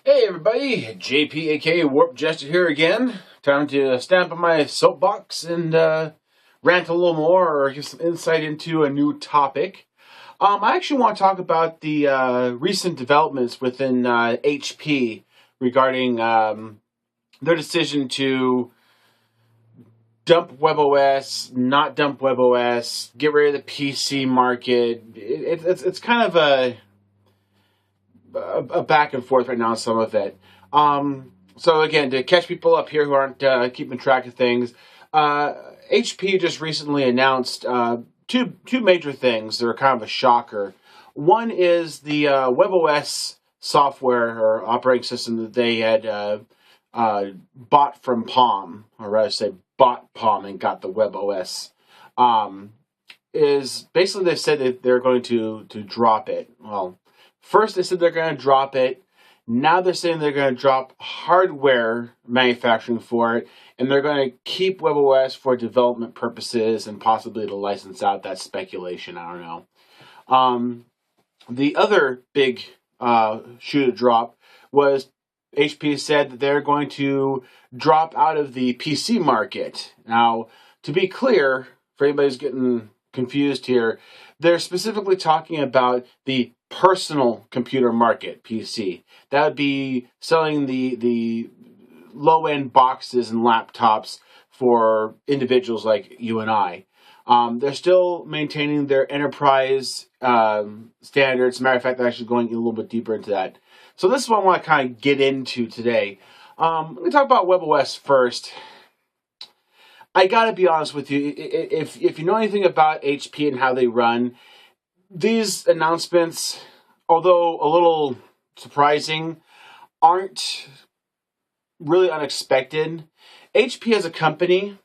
Hey everybody, JP aka Warp Jester here again. Time to stamp on my soapbox and rant a little more or give some insight into a new topic. I actually want to talk about the recent developments within HP regarding their decision to dump WebOS, not dump WebOS, get rid of the PC market. It's kind of a back and forth right now on some of it. So again, to catch people up here who aren't keeping track of things, HP just recently announced two major things that are kind of a shocker. One is the WebOS software or operating system that they had bought from Palm, or rather say bought Palm and got the WebOS. Is basically they said that they're going to drop it. Well, first they said they're going to drop it. Now they're saying they're going to drop hardware manufacturing for it, and they're going to keep WebOS for development purposes and possibly to license out. That's speculation. I don't know. The other big shoe to drop was HP said that they're going to drop out of the PC market. Now, to be clear, for anybody who's getting confused here, they're specifically talking about the personal computer market, PC. That would be selling the low-end boxes and laptops for individuals like you and I. They're still maintaining their enterprise standards. As a matter of fact, they're actually going a little bit deeper into that. So this is what I want to kind of get into today. Let me talk about WebOS first. I gotta be honest with you, if you know anything about HP and how they run, these announcements, although a little surprising, aren't really unexpected. HP as a company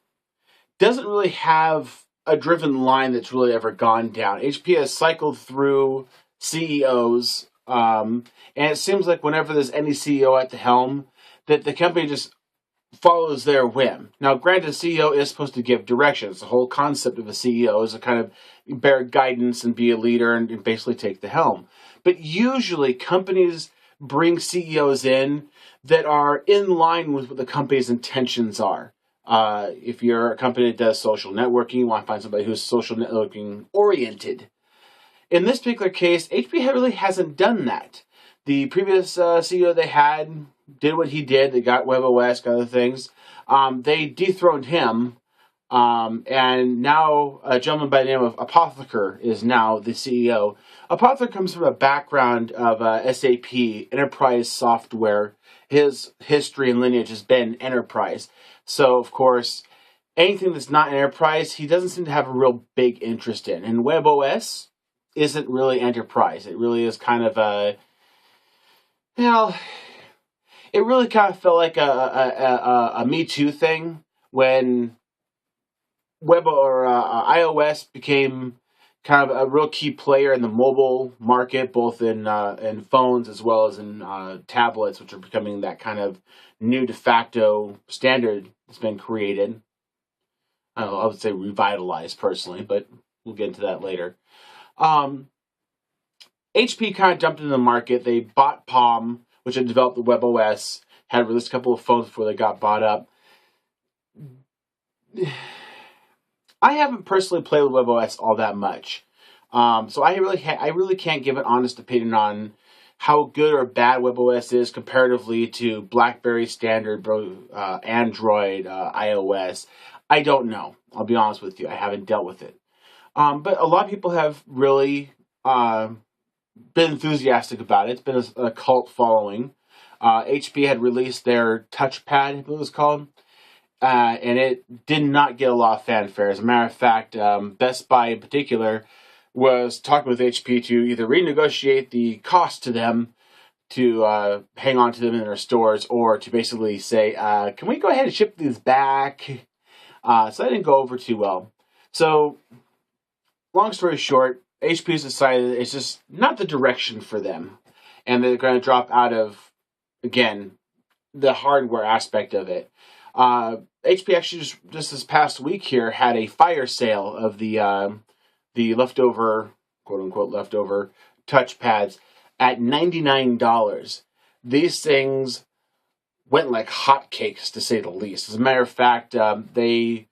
doesn't really have a driven line that's really ever gone down. HP has cycled through CEOs, and it seems like whenever there's any CEO at the helm, that the company just follows their whim. Now, granted, the CEO is supposed to give directions. The whole concept of a CEO is to kind of bear guidance and be a leader and basically take the helm. But usually, companies bring CEOs in that are in line with what the company's intentions are. If you're a company that does social networking, you want to find somebody who's social networking oriented. In this particular case, HP really hasn't done that. The previous CEO they had did what he did. They got WebOS, got other things. They dethroned him, and now a gentleman by the name of Apotheker is now the CEO. Apotheker comes from a background of SAP, enterprise software. His history and lineage has been enterprise. So, of course, anything that's not enterprise, he doesn't seem to have a real big interest in. And WebOS isn't really enterprise. It really is kind of a, it really kind of felt like a Me Too thing when web or iOS became kind of a real key player in the mobile market, both in phones as well as in tablets, which are becoming that kind of new de facto standard that's been created. I don't know, I would say revitalized personally, but we'll get into that later. HP kind of jumped into the market. They bought Palm, which had developed the WebOS, had released a couple of phones before they got bought up. I haven't personally played with WebOS all that much, so I really can't give an honest opinion on how good or bad WebOS is comparatively to BlackBerry standard, Android, iOS. I don't know. I'll be honest with you. I haven't dealt with it, but a lot of people have really been enthusiastic about it. It's been a cult following. HP had released their touchpad, I believe it was called, and it did not get a lot of fanfare. As a matter of fact, Best Buy in particular was talking with HP to either renegotiate the cost to them to hang on to them in their stores, or to basically say, can we go ahead and ship these back? So that didn't go over too well. So, long story short, HP's decided it's just not the direction for them, and they're going to drop out of, again, the hardware aspect of it. HP actually just this past week here had a fire sale of the leftover, quote unquote leftover touchpads at $99. these things went like hotcakes, to say the least. As a matter of fact, they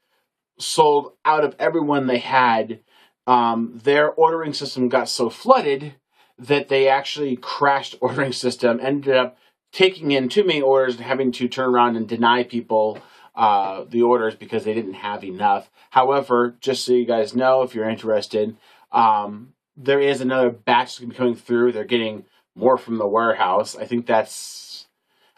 sold out of everyone they had. Their ordering system got so flooded that they actually crashed ordering system, ended up taking in too many orders and having to turn around and deny people the orders because they didn't have enough. However, just so you guys know, if you're interested, there is another batch that's going to be coming through. They're getting more from the warehouse. I think that's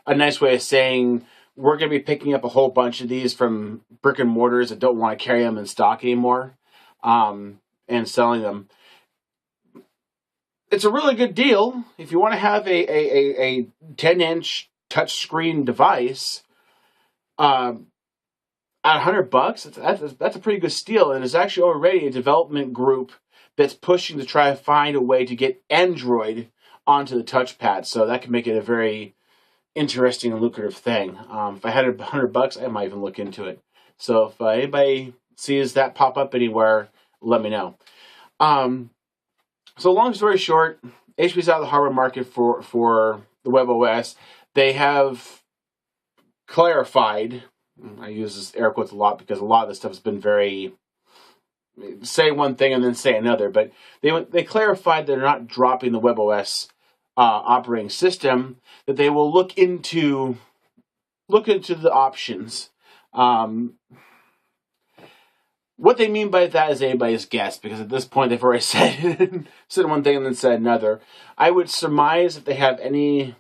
a nice way of saying we're going to be picking up a whole bunch of these from brick and mortars that don't want to carry them in stock anymore, and selling them. It's a really good deal if you want to have a 10-inch touchscreen device. At $100, that's a pretty good steal, and there's actually already a development group that's pushing to try to find a way to get Android onto the touchpad, so that can make it a very interesting and lucrative thing. If I had $100, I might even look into it. So if anybody sees that pop up anywhere, let me know. So long story short, HP's out of the hardware market for the WebOS. They have clarified, I use this air quotes a lot because a lot of this stuff has been very say one thing and then say another, but they clarified they're not dropping the WebOS operating system, that they will look into the options. What they mean by that is anybody's guess, because at this point they've already said one thing and then said another. I would surmise if they have any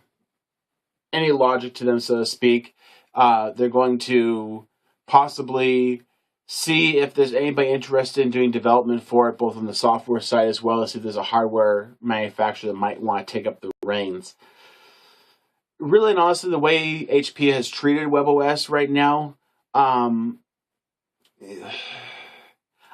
logic to them, so to speak, they're going to possibly see if there's anybody interested in doing development for it, both on the software side as well as if there's a hardware manufacturer that might want to take up the reins. Really and honestly, the way HP has treated WebOS right now, I'm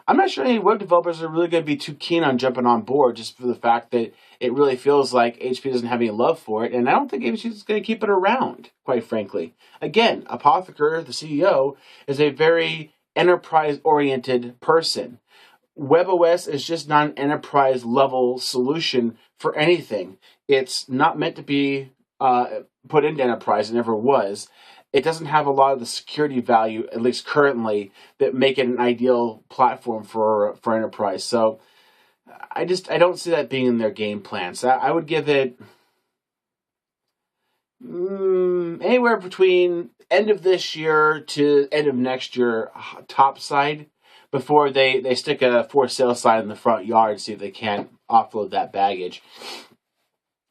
not sure any web developers are really going to be too keen on jumping on board, just for the fact that it really feels like HP doesn't have any love for it, and I don't think HP is going to keep it around, quite frankly. Again, Apotheker, the CEO, is a very enterprise-oriented person. WebOS is just not an enterprise-level solution for anything. It's not meant to be put into enterprise. It never was. It doesn't have a lot of the security value, at least currently, that make it an ideal platform for enterprise. So I don't see that being in their game plan. So I would give it anywhere between end of this year to end of next year top side, before they stick a for sale sign in the front yard and see if they can't offload that baggage.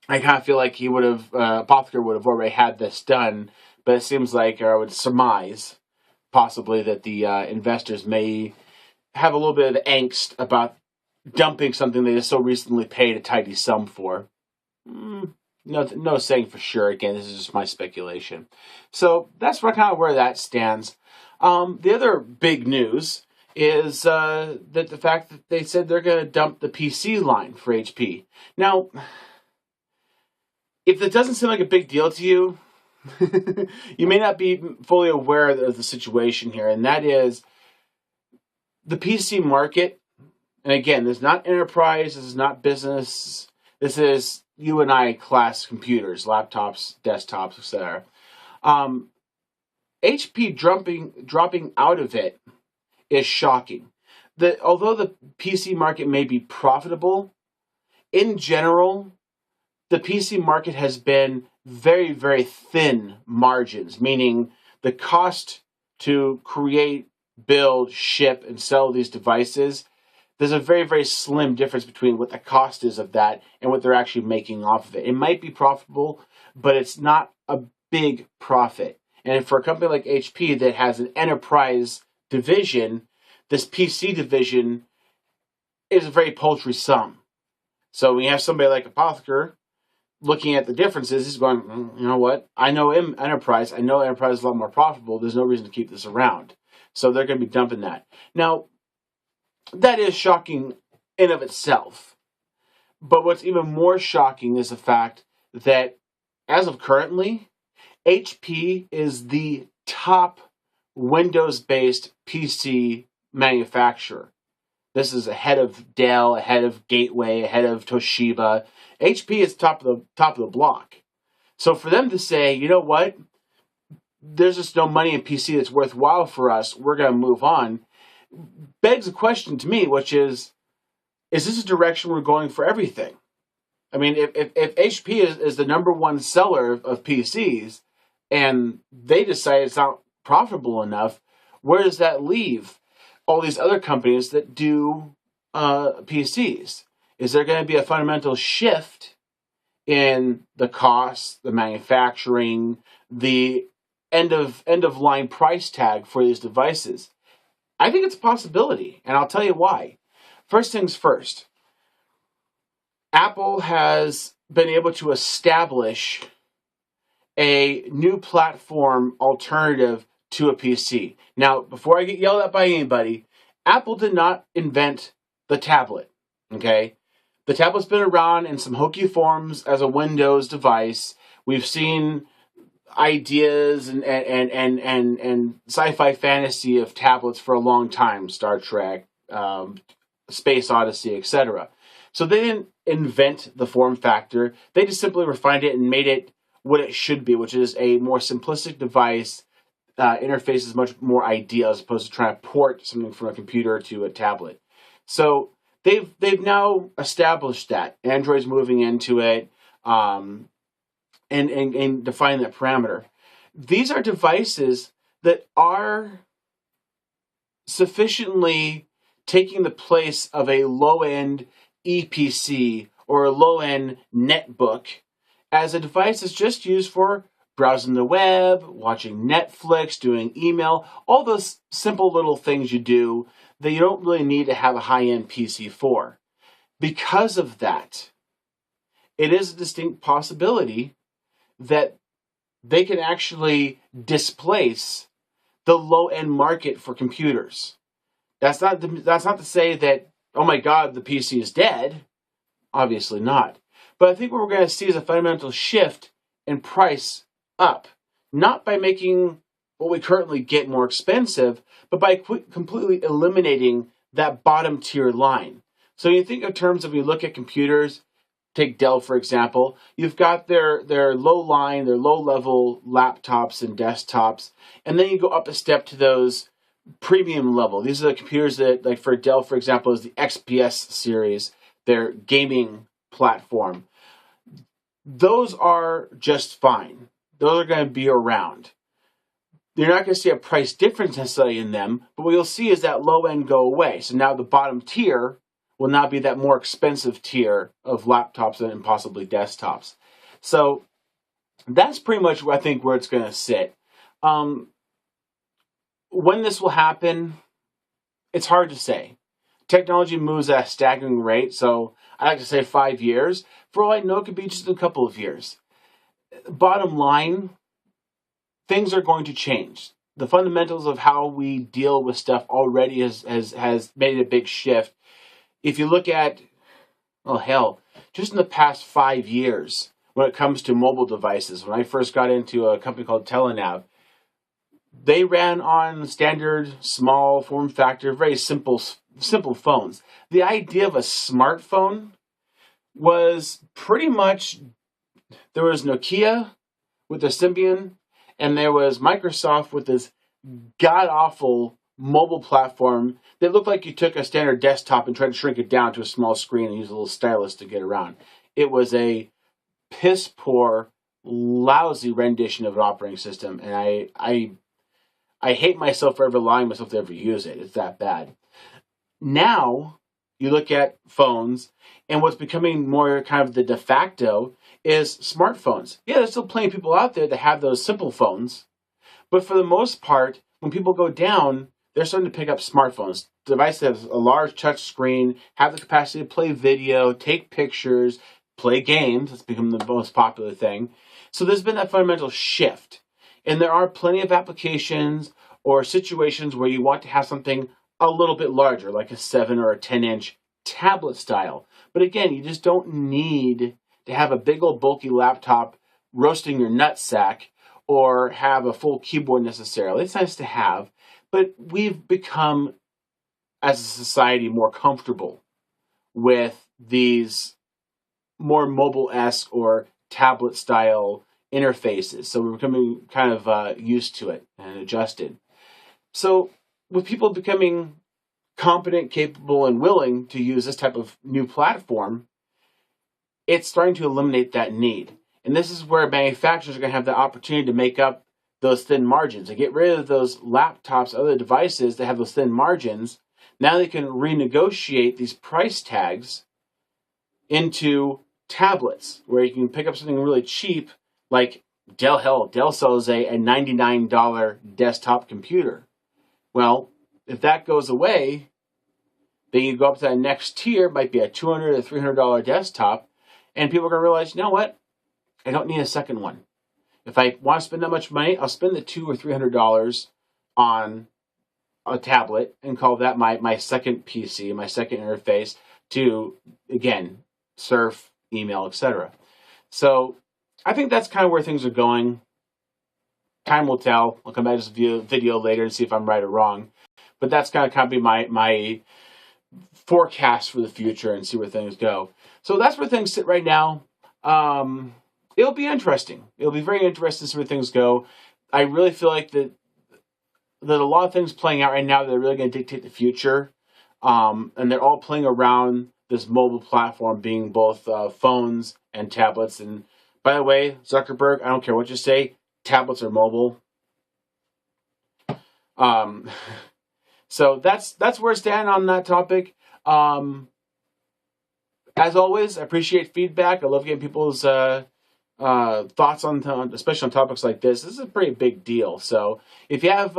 I kind of feel like Apotheker would have already had this done, but it seems like, or I would surmise, possibly, that the investors may have a little bit of angst about dumping something they just so recently paid a tidy sum for. No saying for sure. Again, this is just my speculation. So that's kind of where that stands. The other big news is that the fact that they said they're going to dump the PC line for HP. Now, if that doesn't seem like a big deal to you, you may not be fully aware of the situation here, and that is the PC market. And again, this is not enterprise, this is not business, this is you and I class computers, laptops, desktops, etc. HP dropping out of it is shocking. Although the PC market may be profitable, in general, the PC market has been very, very thin margins, meaning the cost to create, build, ship, and sell these devices, there's a very, very slim difference between what the cost is of that and what they're actually making off of it. It might be profitable, but it's not a big profit. And for a company like HP that has an enterprise division, this PC division is a very paltry sum. So when you have somebody like Apotheker looking at the differences, he's going, you know what? I know enterprise. I know enterprise is a lot more profitable. There's no reason to keep this around. So they're going to be dumping that. Now, that is shocking in of itself. But what's even more shocking is the fact that, as of currently, HP is the top Windows-based PC manufacturer. This is ahead of Dell, ahead of Gateway, ahead of Toshiba. HP is top of the block. So for them to say, you know what, there's just no money in PC that's worthwhile for us, we're going to move on, begs a question to me, which is this a direction we're going for everything? I mean, if HP is the number one seller of PCs and they decide it's not profitable enough, where does that leave all these other companies that do PCs? Is there going to be a fundamental shift in the cost, the manufacturing, the end of line price tag for these devices? I think it's a possibility, and I'll tell you why. First things first, Apple has been able to establish a new platform alternative to a PC. Now, before I get yelled at by anybody, Apple did not invent the tablet, okay? The tablet's been around in some hokey forms as a Windows device. We've seen ideas and sci-fi fantasy of tablets for a long time, Star Trek, Space Odyssey, etc. So they didn't invent the form factor. They just simply refined it and made it what it should be, which is a more simplistic device. Interface is much more ideal as opposed to trying to port something from a computer to a tablet. So they've now established that. Android's moving into it and defining that parameter. These are devices that are sufficiently taking the place of a low-end EPC or a low-end netbook as a device that's just used for browsing the web, watching Netflix, doing email, all those simple little things you do that you don't really need to have a high-end PC for. Because of that, it is a distinct possibility that they can actually displace the low-end market for computers. That's not to say that, oh my God, the PC is dead. Obviously not. But I think what we're going to see is a fundamental shift in price up. Not by making what we currently get more expensive, but by completely eliminating that bottom tier line. So you think in terms of, you look at computers, take Dell for example, you've got their low line, their low level laptops and desktops, and then you go up a step to those premium level. These are the computers that, like for Dell for example, is the XPS series, their gaming platform. Those are just fine. Those are going to be around. You're not going to see a price difference necessarily in them, but what you'll see is that low end go away. So now the bottom tier will now be that more expensive tier of laptops and possibly desktops. So that's pretty much, I think, where it's going to sit. When this will happen, it's hard to say. Technology moves at a staggering rate, so I like to say 5 years. For all I know, it could be just a couple of years. Bottom line, things are going to change. The fundamentals of how we deal with stuff already has made a big shift. If you look at, oh hell, just in the past 5 years, when it comes to mobile devices, when I first got into a company called Telenav, they ran on standard, small form factor, very simple phones. The idea of a smartphone was pretty much, there was Nokia with the Symbian, and there was Microsoft with this god-awful mobile platform that looked like you took a standard desktop and tried to shrink it down to a small screen and use a little stylus to get around. It was a piss-poor, lousy rendition of an operating system, and I hate myself for ever allowing myself to ever use it. It's that bad. Now, you look at phones, and what's becoming more kind of the de facto is smartphones. Yeah, there's still plenty of people out there that have those simple phones, but for the most part, when people go down, they're starting to pick up smartphones. Devices that have a large touch screen, have the capacity to play video, take pictures, play games. It's become the most popular thing. So there's been that fundamental shift. And there are plenty of applications or situations where you want to have something a little bit larger, like a 7 or a 10-inch tablet style. But again, you just don't need to have a big old bulky laptop roasting your nutsack or have a full keyboard necessarily. It's nice to have, but we've become, as a society, more comfortable with these more mobile-esque or tablet style interfaces. So we're becoming kind of used to it and adjusted. So with people becoming competent, capable, and willing to use this type of new platform, it's starting to eliminate that need. And this is where manufacturers are going to have the opportunity to make up those thin margins and get rid of those laptops, other devices that have those thin margins. Now they can renegotiate these price tags into tablets where you can pick up something really cheap, like Dell sells a $99 desktop computer. Well, if that goes away, then you go up to that next tier, might be a $200 or $300 desktop, and people are going to realize, you know what? I don't need a second one. If I want to spend that much money, I'll spend the $200 or $300 on a tablet and call that my second PC, my second interface to, again, surf, email, etc. So I think that's kind of where things are going. Time will tell. I'll come back to this video later and see if I'm right or wrong. But that's kind of be my forecast for the future and see where things go. So that's where things sit right now. It'll be interesting. It'll be very interesting to see where things go. I really feel like that a lot of things playing out right now that are really going to dictate the future. And they're all playing around this mobile platform being both phones and tablets. And by the way, Zuckerberg, I don't care what you say, tablets are mobile. So that's where I stand on that topic. As always, I appreciate feedback. I love getting people's thoughts on, especially on topics like this. This is a pretty big deal. So if you have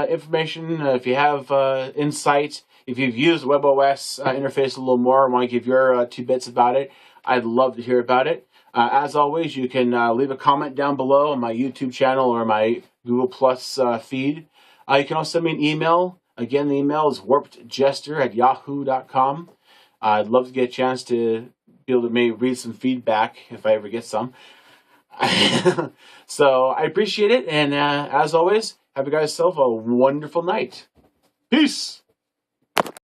information, if you have insight, if you've used WebOS interface a little more and want to give your 2 bits about it, I'd love to hear about it. As always, you can leave a comment down below on my YouTube channel or my Google Plus feed. You can also send me an email. Again, the email is warpedjester@yahoo.com. I'd love to get a chance to be able to maybe read some feedback if I ever get some. So I appreciate it. And as always, have you guys yourself a wonderful night. Peace.